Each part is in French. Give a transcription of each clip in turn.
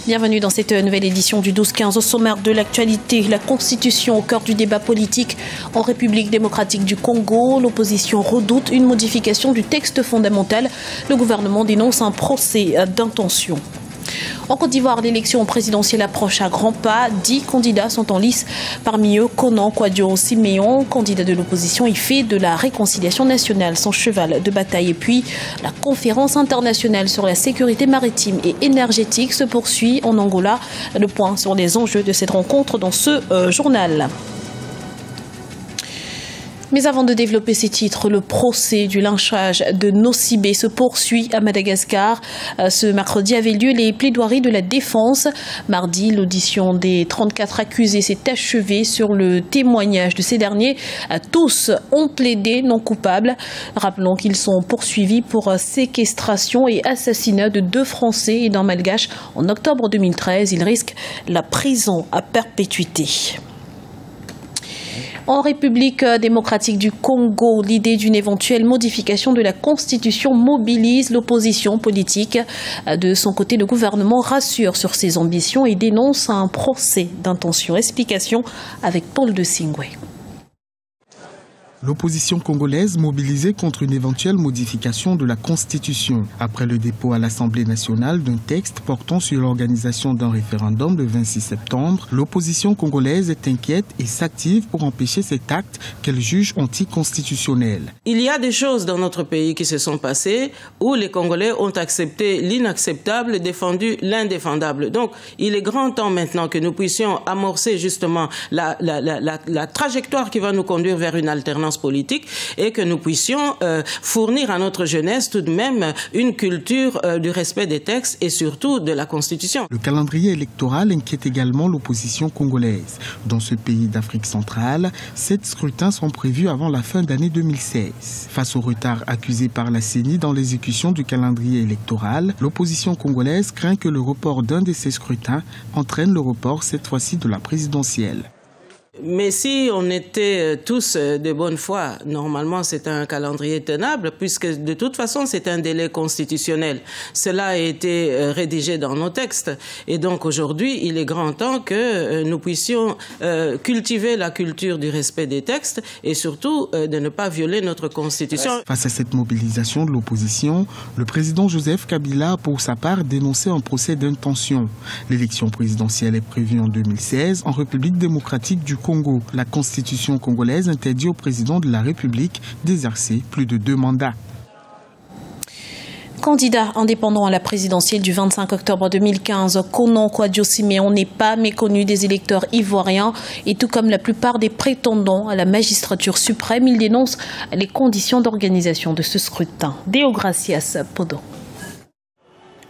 Bienvenue dans cette nouvelle édition du 12-15. Au sommaire de l'actualité, la Constitution au cœur du débat politique en République démocratique du Congo. L'opposition redoute une modification du texte fondamental. Le gouvernement dénonce un procès d'intention. En Côte d'Ivoire, l'élection présidentielle approche à grands pas. 10 candidats sont en lice. Parmi eux, Konan Kwadwo-Siméon, candidat de l'opposition. Il fait de la réconciliation nationale son cheval de bataille. Et puis, la conférence internationale sur la sécurité maritime et énergétique se poursuit en Angola. Le point sur les enjeux de cette rencontre dans ce journal. Mais avant de développer ces titres, le procès du lynchage de Nosibé se poursuit à Madagascar. Ce mercredi avaient lieu les plaidoiries de la défense. Mardi, l'audition des 34 accusés s'est achevée sur le témoignage de ces derniers. Tous ont plaidé non coupables. Rappelons qu'ils sont poursuivis pour séquestration et assassinat de 2 Français et d'un Malgache. En octobre 2013, ils risquent la prison à perpétuité. En République démocratique du Congo, l'idée d'une éventuelle modification de la Constitution mobilise l'opposition politique. De son côté, le gouvernement rassure sur ses ambitions et dénonce un procès d'intention. Explication avec Paul de Singwe. L'opposition congolaise mobilisée contre une éventuelle modification de la Constitution. Après le dépôt à l'Assemblée nationale d'un texte portant sur l'organisation d'un référendum le 26 septembre, l'opposition congolaise est inquiète et s'active pour empêcher cet acte qu'elle juge anticonstitutionnel. Il y a des choses dans notre pays qui se sont passées où les Congolais ont accepté l'inacceptable et défendu l'indéfendable. Donc, il est grand temps maintenant que nous puissions amorcer justement la trajectoire qui va nous conduire vers une alternance politique et que nous puissions fournir à notre jeunesse tout de même une culture du respect des textes et surtout de la Constitution. Le calendrier électoral inquiète également l'opposition congolaise. Dans ce pays d'Afrique centrale, 7 scrutins sont prévus avant la fin d'année 2016. Face au retard accusé par la CENI dans l'exécution du calendrier électoral, l'opposition congolaise craint que le report d'un de ces scrutins entraîne le report cette fois-ci de la présidentielle. Mais si on était tous de bonne foi, normalement c'est un calendrier tenable puisque de toute façon c'est un délai constitutionnel. Cela a été rédigé dans nos textes et donc aujourd'hui il est grand temps que nous puissions cultiver la culture du respect des textes et surtout de ne pas violer notre Constitution. Face à cette mobilisation de l'opposition, le président Joseph Kabila a pour sa part dénoncé un procès d'intention. L'élection présidentielle est prévue en 2016 en République démocratique du Congo. La Constitution congolaise interdit au président de la République d'exercer plus de 2 mandats. Candidat indépendant à la présidentielle du 25 octobre 2015, Konan Kwadwo-Siméon n'est pas méconnu des électeurs ivoiriens et tout comme la plupart des prétendants à la magistrature suprême, il dénonce les conditions d'organisation de ce scrutin. Deogracias Podo.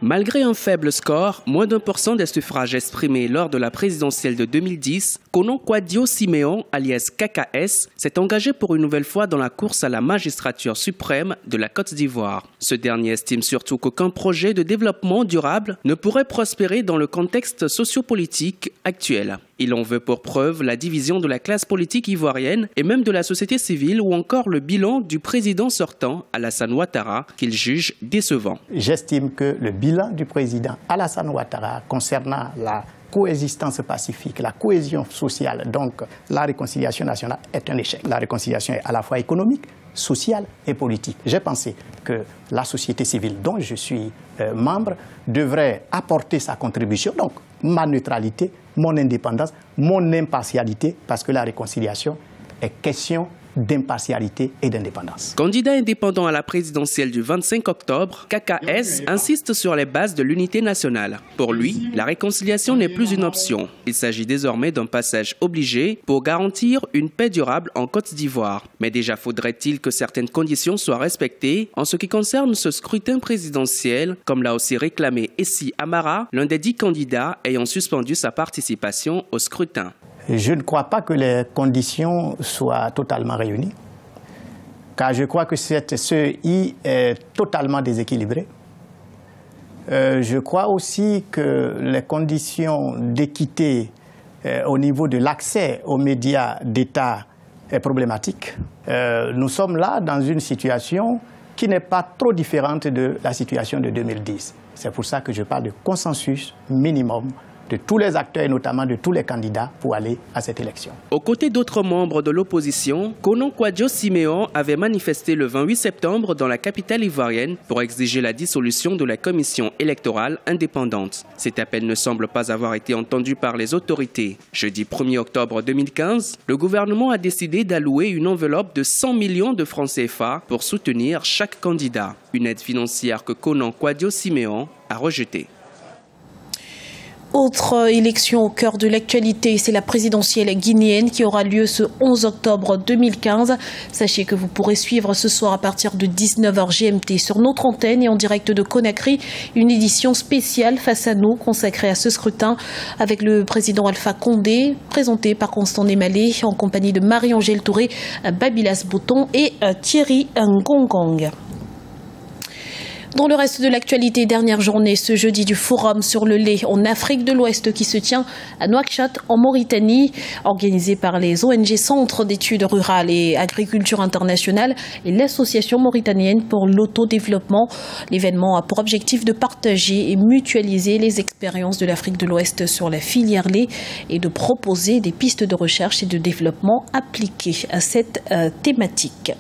Malgré un faible score, moins d'1% des suffrages exprimés lors de la présidentielle de 2010, Konan Kwadwo-Siméon, alias KKS, s'est engagé pour une nouvelle fois dans la course à la magistrature suprême de la Côte d'Ivoire. Ce dernier estime surtout qu'aucun projet de développement durable ne pourrait prospérer dans le contexte sociopolitique actuel. Il en veut pour preuve la division de la classe politique ivoirienne et même de la société civile ou encore le bilan du président sortant, Alassane Ouattara, qu'il juge décevant. J'estime que le bilan du président Alassane Ouattara concernant la coexistence pacifique, la cohésion sociale, donc la réconciliation nationale est un échec. La réconciliation est à la fois économique, sociale et politique. J'ai pensé que la société civile dont je suis membre devrait apporter sa contribution, donc ma neutralité, mon indépendance, mon impartialité, parce que la réconciliation est question d'impartialité et d'indépendance. Candidat indépendant à la présidentielle du 25 octobre, KKS insiste sur les bases de l'unité nationale. Pour lui, la réconciliation n'est plus une option. Il s'agit désormais d'un passage obligé pour garantir une paix durable en Côte d'Ivoire. Mais déjà faudrait-il que certaines conditions soient respectées en ce qui concerne ce scrutin présidentiel, comme l'a aussi réclamé Essi Amara, l'un des 10 candidats ayant suspendu sa participation au scrutin. Je ne crois pas que les conditions soient totalement réunies, car je crois que cette CEI est totalement déséquilibrée. Je crois aussi que les conditions d'équité au niveau de l'accès aux médias d'État est problématique. Nous sommes là dans une situation qui n'est pas trop différente de la situation de 2010. C'est pour ça que je parle de consensus minimum de tous les acteurs et notamment de tous les candidats pour aller à cette élection. Aux côtés d'autres membres de l'opposition, Konan Kwadjo Siméon avait manifesté le 28 septembre dans la capitale ivoirienne pour exiger la dissolution de la commission électorale indépendante. Cet appel ne semble pas avoir été entendu par les autorités. Jeudi 1er octobre 2015, le gouvernement a décidé d'allouer une enveloppe de 100 millions de francs CFA pour soutenir chaque candidat. Une aide financière que Konan Kwadjo Siméon a rejetée. Autre élection au cœur de l'actualité, c'est la présidentielle guinéenne qui aura lieu ce 11 octobre 2015. Sachez que vous pourrez suivre ce soir à partir de 19h GMT sur notre antenne et en direct de Conakry, une édition spéciale Face à nous consacrée à ce scrutin avec le président Alpha Condé, présenté par Constant Némalé en compagnie de Marie-Angèle Touré, Babylas Bouton et Thierry Ngongong. Dans le reste de l'actualité, dernière journée ce jeudi du Forum sur le lait en Afrique de l'Ouest qui se tient à Nouakchott en Mauritanie, organisé par les ONG Centre d'études rurales et agriculture internationale et l'Association mauritanienne pour l'autodéveloppement. L'événement a pour objectif de partager et mutualiser les expériences de l'Afrique de l'Ouest sur la filière lait et de proposer des pistes de recherche et de développement appliquées à cette thématique.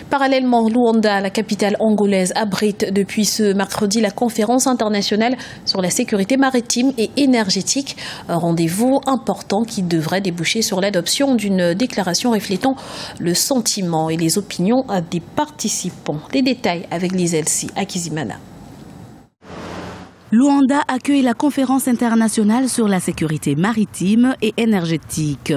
Parallèlement, Luanda, la capitale angolaise, abrite depuis ce mercredi la conférence internationale sur la sécurité maritime et énergétique. Un rendez-vous important qui devrait déboucher sur l'adoption d'une déclaration reflétant le sentiment et les opinions des participants. Les détails avec Lise Elsie Akizimana. Luanda accueille la conférence internationale sur la sécurité maritime et énergétique.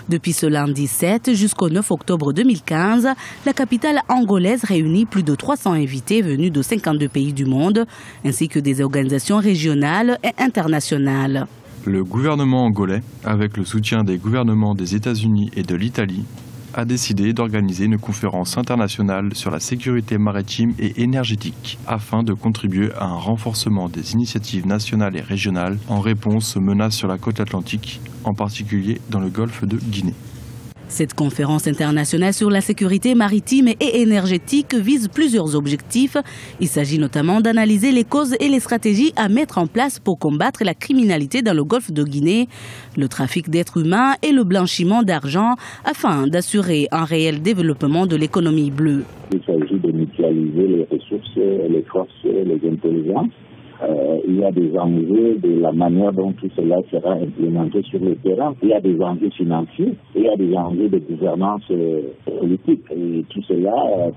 Depuis ce lundi 7 jusqu'au 9 octobre 2015, la capitale angolaise réunit plus de 300 invités venus de 52 pays du monde, ainsi que des organisations régionales et internationales. Le gouvernement angolais, avec le soutien des gouvernements des États-Unis et de l'Italie, a décidé d'organiser une conférence internationale sur la sécurité maritime et énergétique afin de contribuer à un renforcement des initiatives nationales et régionales en réponse aux menaces sur la côte atlantique, en particulier dans le golfe de Guinée. Cette conférence internationale sur la sécurité maritime et énergétique vise plusieurs objectifs. Il s'agit notamment d'analyser les causes et les stratégies à mettre en place pour combattre la criminalité dans le golfe de Guinée, le trafic d'êtres humains et le blanchiment d'argent afin d'assurer un réel développement de l'économie bleue. Il s'agit de mutualiser les ressources, les forces, les intelligences. Il y a des enjeux de la manière dont tout cela sera implémenté sur le terrain. Il y a des enjeux financiers, il y a des enjeux de gouvernance politique. Et tout cela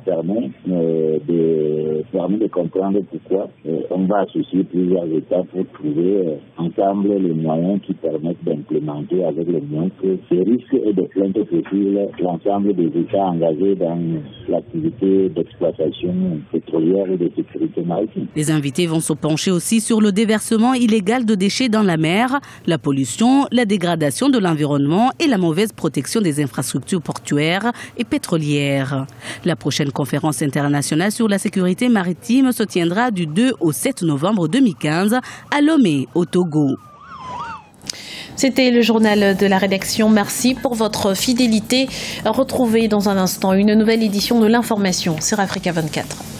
permet de comprendre pourquoi on va associer plusieurs États pour trouver ensemble les moyens qui permettent d'implémenter avec le moins que ces risques et des plaintes possibles l'ensemble des États engagés dans l'activité d'exploitation pétrolière et de sécurité maritime. Les invités vont se pencher aussi sur le déversement illégal de déchets dans la mer, la pollution, la dégradation de l'environnement et la mauvaise protection des infrastructures portuaires et pétrolières. La prochaine conférence internationale sur la sécurité maritime se tiendra du 2 au 7 novembre 2015 à Lomé, au Togo. C'était le journal de la rédaction. Merci pour votre fidélité. Retrouvez dans un instant une nouvelle édition de l'information sur Africa 24.